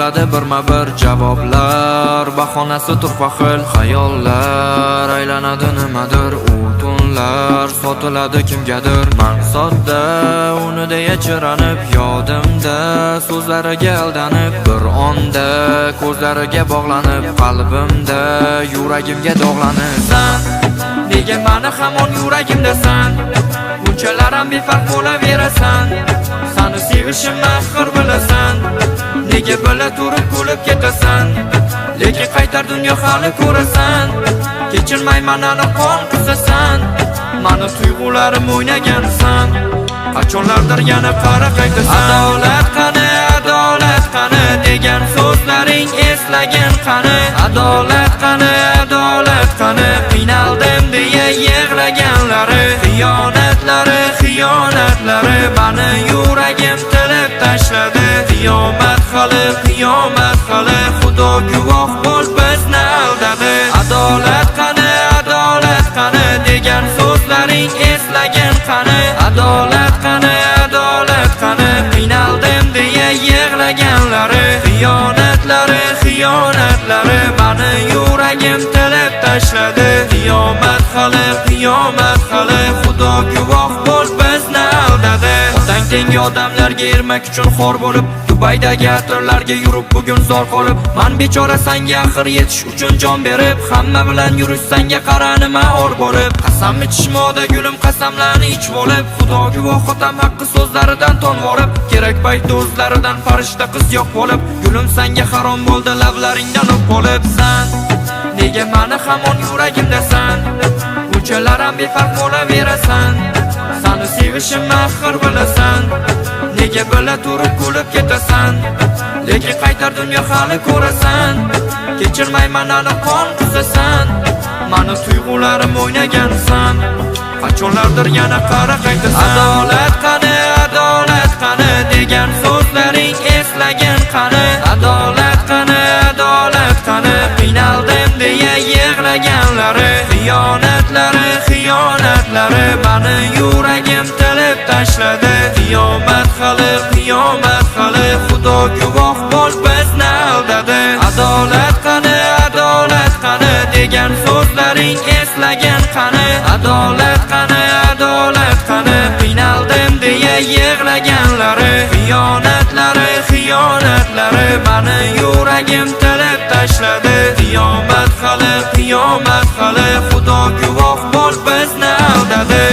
bo'ladi birma-bir javoblar, bahonasi turfa xil xayollar, aylanadi nimadir u tunlar, sotiladi kimgadir maqsadda, unida yachiranib yodimda, so'zlariga aldanib bir onda, ko'zlariga bog'lanib qalbimda, yuragimga dog'lanib san nega meni hamon yuragimdasan, bunchalar ham befarq bo'laverasan, seni sevishimni axir bilasan, nega bila turib kulib ketasan, lekin qaytar dunyo hali ko'rasan, kechirmayman ani qon qisasan, mani tuyg'ularim o'ynagansan, qachonlardir yana qara qaytasan. Adolat qani degan so'zlaring eslagan qani, adolat qani qiynaldim deya yig'laganlari, xiyonatlari mani yuragim tilib tashladi, qiyomat hali Xudo guvoh bo'l bizni aldadi. Adolat qani degan so'zlaring eslagan qani, adolat qani qiynaldim deya yig'laganlari, xiyonatlari mani yuragim tilib tashladi, qiyomat hali Xudo guvoh bo'l bizni aldadi. Otang tengi odamlarga ermak uchun xor bo'lib, Dubaydagi atirlarga yurib bugun zor qolib, man bechora sanga axir yetish uchun jon berib, hamma bilan yurish sanga qara nima or bo'lib, qasam ichishmoqda gulim qasamlarni ichib olib, Xudo guvoh otam haqqi so'zlaridan tonvorib, kerak paytda o'zlaridan farishta qiz yo'q bo'lib, gulim sanga harom bo'ldi lablaringdan o'p bo'lib, san nega meni hamon yuragimdasan, bunchalar ham befarq bo'laverasan, seni sevishimni axir bilasan, nega bila turib kulib ketasan, lekin qaytar dunyo hali ko'rasan, kechirmayman ani qon qisasan, mani tuyg'ularim o'ynagansan, qachonlardir yana qara qaytasan. Adolat qani degan so'zlaring eslagan qani, adolat qani qiynaldim deya yig'laganlari, xiyonatlari mani yuragim tilib tashladi, qiyomat hali Xudo guvoh bo'l bizni aldadi. Adolat qani degan so'zlaring eslagan qani, adolat qani qiynaldim deya yig'laganlari, xiyonatlari mani yuragim tilib tashladi, qiyomat hali Xudo guvoh bo'l bizni aldadi.